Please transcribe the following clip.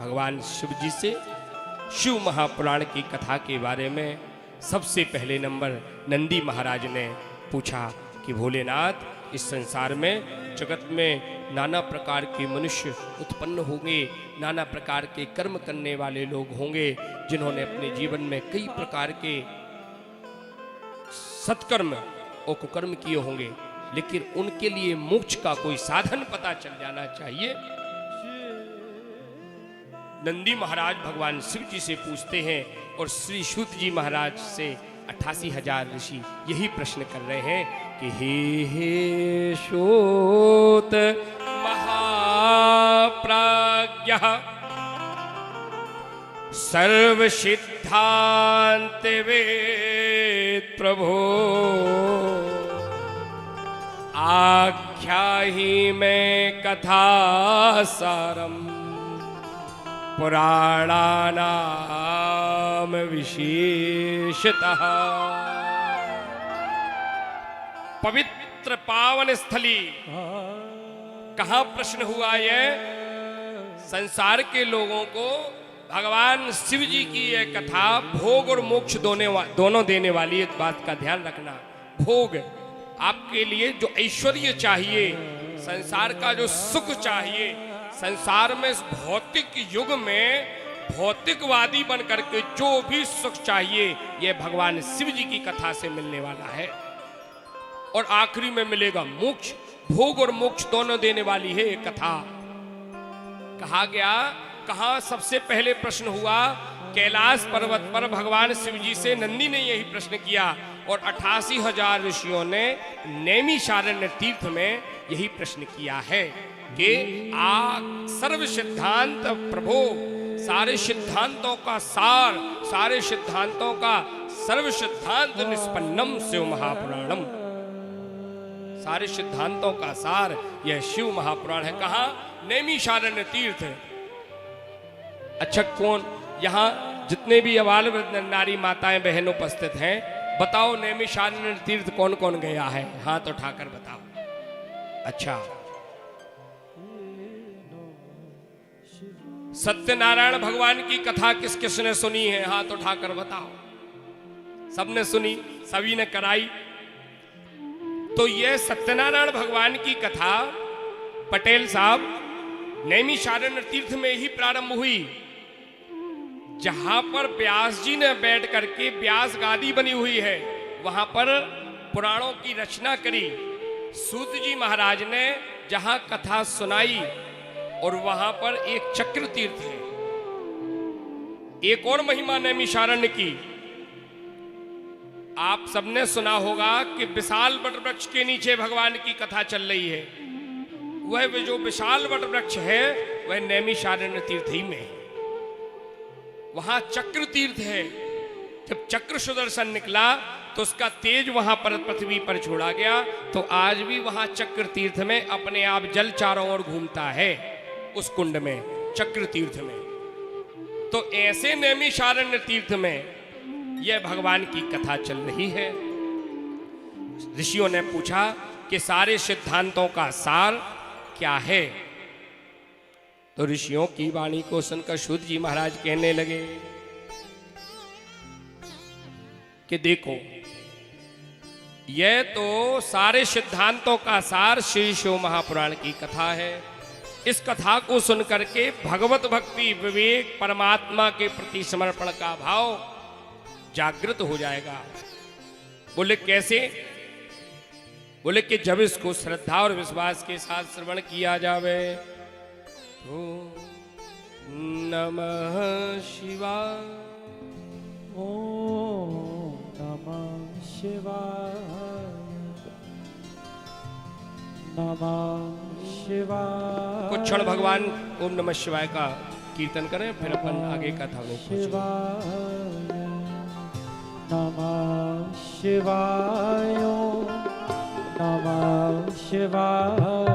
भगवान शिव जी से शिव महापुराण की कथा के बारे में सबसे पहले नंबर नंदी महाराज ने पूछा कि भोलेनाथ, इस संसार में जगत में नाना प्रकार के मनुष्य उत्पन्न होंगे, नाना प्रकार के कर्म करने वाले लोग होंगे जिन्होंने अपने जीवन में कई प्रकार के सत्कर्म और कुकर्म किए होंगे, लेकिन उनके लिए मोक्ष का कोई साधन पता चल जाना चाहिए। नंदी महाराज भगवान शिव जी से पूछते हैं और श्री सूत जी महाराज से 88,000 ऋषि यही प्रश्न कर रहे हैं कि हे सूत महाप्राज्ञः सर्व सिद्धांत वेद प्रभो आख्याहि में कथा सारम पुराणानाम विशेषतः। पवित्र पावन स्थली कहाँ प्रश्न हुआ यह? संसार के लोगों को भगवान शिव जी की यह कथा भोग और मोक्ष दोनों देने वाली एक बात का ध्यान रखना। भोग आपके लिए जो ऐश्वर्य चाहिए, संसार का जो सुख चाहिए, संसार में इस भौतिक युग में भौतिकवादी बन करके जो भी सुख चाहिए यह भगवान शिव जी की कथा से मिलने वाला है और आखिरी में मिलेगा मोक्ष। भोग और मोक्ष दोनों देने वाली है ये कथा। कहा गया, कहा सबसे पहले प्रश्न हुआ कैलाश पर्वत पर भगवान शिव जी से नंदी ने यही प्रश्न किया और 88,000 ऋषियों ने नैमिषारण्य तीर्थ में यही प्रश्न किया है कि सर्व सिद्धांत प्रभो, सारे सिद्धांतों का सार, सारे सिद्धांतों का सर्व सिद्धांत निष्पन्नम शिव महापुराणम, सारे सिद्धांतों का सार यह शिव महापुराण है। कहा? नैमिषारण्य तीर्थ। अच्छा, कौन यहाँ जितने भी अबाल वृद्ध नारी माताएं बहन उपस्थित हैं, बताओ नैमिषारण्य तीर्थ कौन कौन गया है? हाथ उठाकर बताओ। अच्छा, सत्यनारायण भगवान की कथा किस किसने सुनी है? हाथ उठाकर बताओ। सबने सुनी, सभी ने कराई। तो यह सत्यनारायण भगवान की कथा पटेल साहब नैमिषारण्य तीर्थ में ही प्रारंभ हुई, जहां पर व्यास जी ने बैठ करके व्यास गादी बनी हुई है, वहां पर पुराणों की रचना करी। सूत जी महाराज ने जहां कथा सुनाई और वहां पर एक चक्र तीर्थ है। एक और महिमा नैमिषारण्य की आप सबने सुना होगा कि विशाल वटवृक्ष के नीचे भगवान की कथा चल रही है। वह जो विशाल वटवृक्ष है वह नैमिषारण्य तीर्थ ही में है। वहां चक्र तीर्थ है। जब चक्र सुदर्शन निकला तो उसका तेज वहां पर पृथ्वी पर छोड़ा गया, तो आज भी वहां चक्र तीर्थ में अपने आप जल चारों ओर घूमता है, उस कुंड में, चक्र तीर्थ में। तो ऐसे नैमिषारण्य तीर्थ में यह भगवान की कथा चल रही है। ऋषियों ने पूछा कि सारे सिद्धांतों का सार क्या है? तो ऋषियों की वाणी को सुनकर सूत जी महाराज कहने लगे कि देखो, यह तो सारे सिद्धांतों का सार श्री शिव महापुराण की कथा है। इस कथा को सुनकर के भगवत भक्ति, विवेक, परमात्मा के प्रति समर्पण का भाव जागृत हो जाएगा। बोले कैसे? बोले कि जब इसको श्रद्धा और विश्वास के साथ श्रवण किया जावे। ओम नमः शिवाय, ओम नमः शिवाय, नमः शिवाय। कुछ क्षण भगवान ओम नमः शिवाय का कीर्तन करें, फिर अपन आगे कथा में शिवाय, नमः शिवाय, नमः शिवाय,